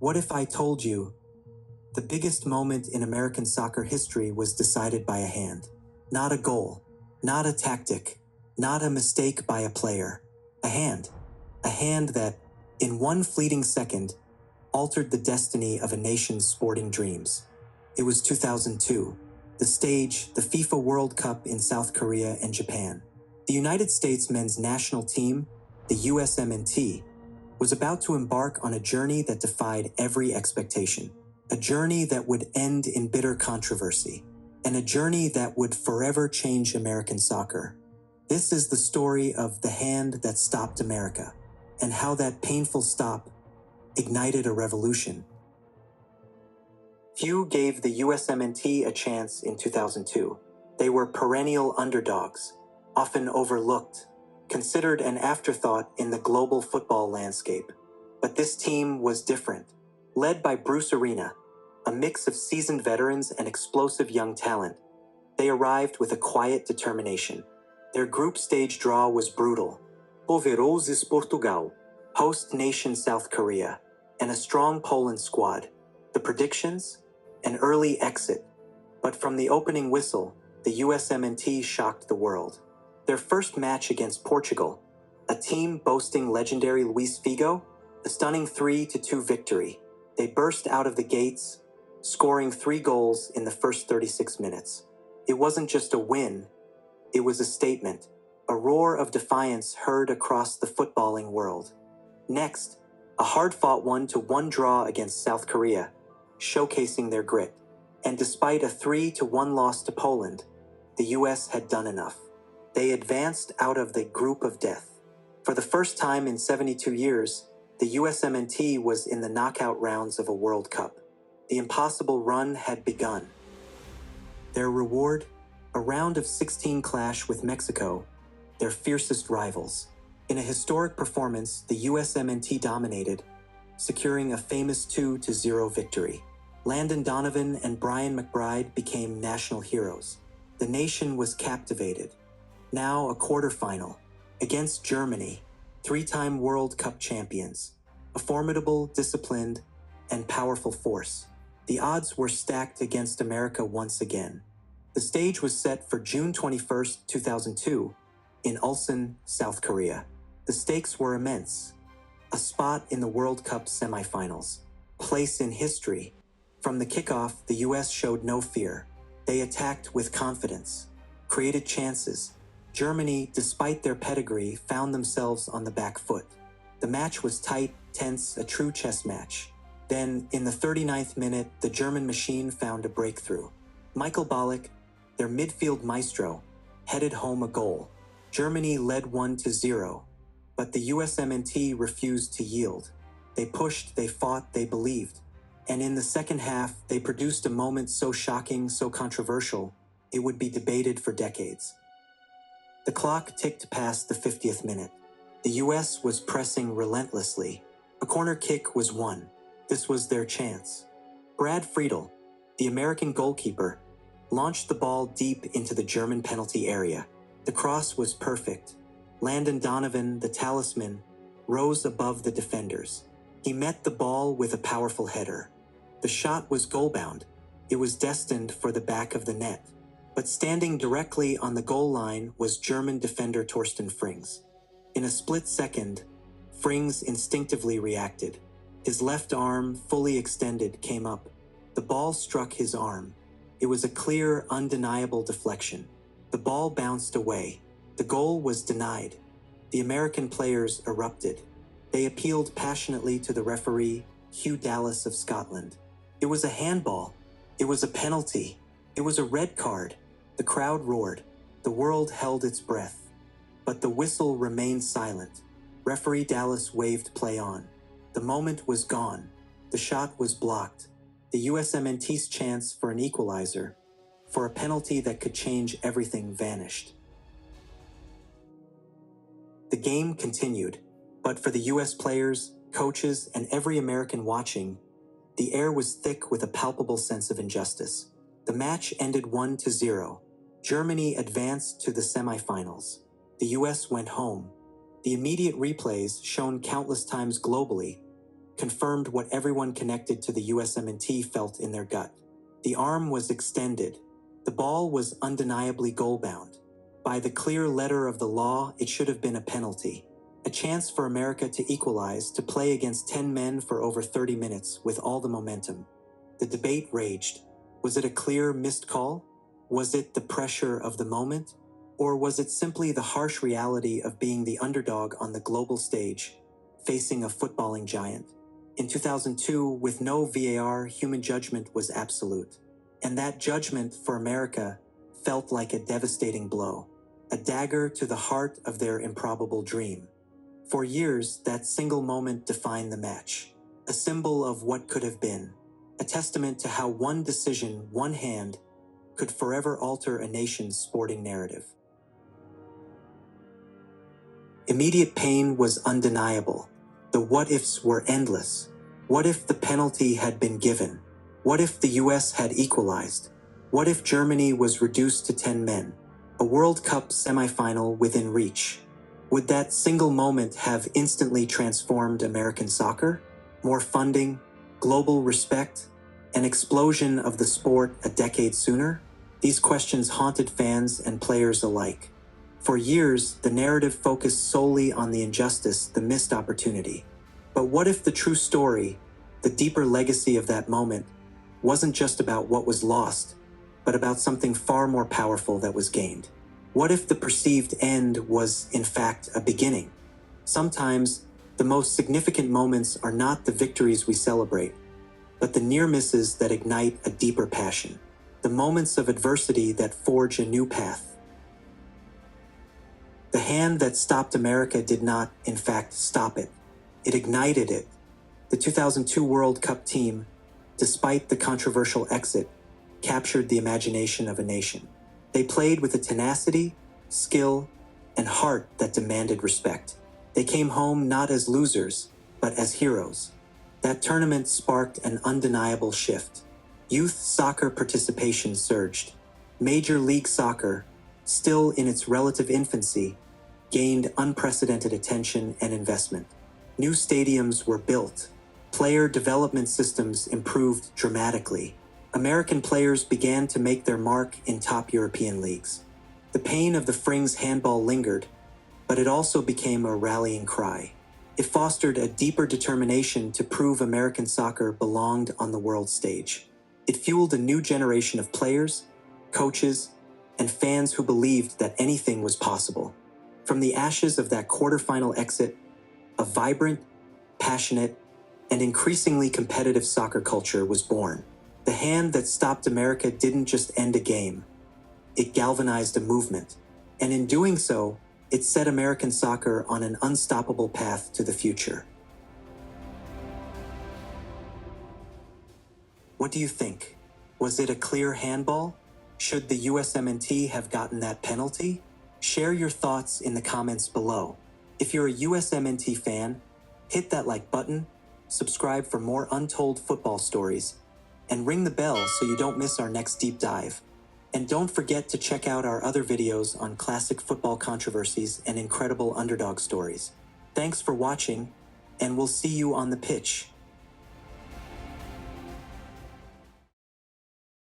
What if I told you the biggest moment in American soccer history was decided by a hand? Not a goal, not a tactic, not a mistake by a player. A hand. A hand that, in one fleeting second, altered the destiny of a nation's sporting dreams. It was 2002. The stage, the FIFA World Cup in South Korea and Japan. The United States men's national team, the USMNT, was about to embark on a journey that defied every expectation. A journey that would end in bitter controversy. And a journey that would forever change American soccer. This is the story of the hand that stopped America, and how that painful stop ignited a revolution. Few gave the USMNT a chance in 2002. They were perennial underdogs, often overlooked, considered an afterthought in the global football landscape. But this team was different. Led by Bruce Arena, a mix of seasoned veterans and explosive young talent, they arrived with a quiet determination. Their group stage draw was brutal. Poderosos Portugal, host nation South Korea, and a strong Poland squad. The predictions? An early exit. But from the opening whistle, the USMNT shocked the world. Their first match against Portugal, a team boasting legendary Luis Figo, a stunning 3-2 victory. They burst out of the gates, scoring 3 goals in the first 36 minutes. It wasn't just a win, it was a statement, a roar of defiance heard across the footballing world. Next, a hard-fought 1-1 draw against South Korea, showcasing their grit. And despite a 3-1 loss to Poland, the US had done enough. They advanced out of the group of death. For the first time in 72 years, the USMNT was in the knockout rounds of a World Cup. The impossible run had begun. Their reward? A round of 16 clash with Mexico, their fiercest rivals. In a historic performance, the USMNT dominated, securing a famous 2-0 victory. Landon Donovan and Brian McBride became national heroes. The nation was captivated. Now a quarterfinal, against Germany, 3-time World Cup champions. A formidable, disciplined, and powerful force. The odds were stacked against America once again. The stage was set for June 21, 2002, in Ulsan, South Korea. The stakes were immense. A spot in the World Cup semifinals. Place in history. From the kickoff, the US showed no fear. They attacked with confidence, created chances. Germany, despite their pedigree, found themselves on the back foot. The match was tight, tense, a true chess match. Then, in the 39th minute, the German machine found a breakthrough. Michael Ballack, their midfield maestro, headed home a goal. Germany led 1-0, but the USMNT refused to yield. They pushed, they fought, they believed. And in the second half, they produced a moment so shocking, so controversial, it would be debated for decades. The clock ticked past the 50th minute. The US was pressing relentlessly. A corner kick was won. This was their chance. Brad Friedel, the American goalkeeper, launched the ball deep into the German penalty area. The cross was perfect. Landon Donovan, the talisman, rose above the defenders. He met the ball with a powerful header. The shot was goal-bound. It was destined for the back of the net. But standing directly on the goal line was German defender Torsten Frings. In a split second, Frings instinctively reacted. His left arm, fully extended, came up. The ball struck his arm. It was a clear, undeniable deflection. The ball bounced away. The goal was denied. The American players erupted. They appealed passionately to the referee, Hugh Dallas of Scotland. It was a handball. It was a penalty. It was a red card. The crowd roared. The world held its breath. But the whistle remained silent. Referee Dallas waved play on. The moment was gone. The shot was blocked. The USMNT's chance for an equalizer, for a penalty that could change everything, vanished. The game continued, but for the US players, coaches, and every American watching, the air was thick with a palpable sense of injustice. The match ended 1-0. Germany advanced to the semifinals. The US went home. The immediate replays, shown countless times globally, confirmed what everyone connected to the USMNT felt in their gut. The arm was extended. The ball was undeniably goal-bound. By the clear letter of the law, it should have been a penalty. A chance for America to equalize, to play against 10 men for over 30 minutes with all the momentum. The debate raged. Was it a clear missed call? Was it the pressure of the moment? Or was it simply the harsh reality of being the underdog on the global stage, facing a footballing giant? In 2002, with no VAR, human judgment was absolute. And that judgment for America felt like a devastating blow, a dagger to the heart of their improbable dream. For years, that single moment defined the match, a symbol of what could have been, a testament to how one decision, one hand, could forever alter a nation's sporting narrative. Immediate pain was undeniable. The what-ifs were endless. What if the penalty had been given? What if the US had equalized? What if Germany was reduced to 10 men? A World Cup semifinal within reach. Would that single moment have instantly transformed American soccer? More funding, global respect, an explosion of the sport a decade sooner? These questions haunted fans and players alike. For years, the narrative focused solely on the injustice, the missed opportunity. But what if the true story, the deeper legacy of that moment, wasn't just about what was lost, but about something far more powerful that was gained? What if the perceived end was, in fact, a beginning? Sometimes, the most significant moments are not the victories we celebrate, but the near misses that ignite a deeper passion, the moments of adversity that forge a new path. The hand that stopped America did not, in fact, stop it. It ignited it. The 2002 World Cup team, despite the controversial exit, captured the imagination of a nation. They played with a tenacity, skill, and heart that demanded respect. They came home not as losers, but as heroes. That tournament sparked an undeniable shift. Youth soccer participation surged. Major League Soccer, still in its relative infancy, gained unprecedented attention and investment. New stadiums were built. Player development systems improved dramatically. American players began to make their mark in top European leagues. The pain of the Frings handball lingered, but it also became a rallying cry. It fostered a deeper determination to prove American soccer belonged on the world stage. It fueled a new generation of players, coaches, and fans who believed that anything was possible. From the ashes of that quarterfinal exit, a vibrant, passionate, and increasingly competitive soccer culture was born. The hand that stopped America didn't just end a game. It galvanized a movement. And in doing so, it set American soccer on an unstoppable path to the future. What do you think? Was it a clear handball? Should the USMNT have gotten that penalty? Share your thoughts in the comments below. If you're a USMNT fan, hit that like button, subscribe for more untold football stories, and ring the bell so you don't miss our next deep dive. And don't forget to check out our other videos on classic football controversies and incredible underdog stories. Thanks for watching, and we'll see you on the pitch.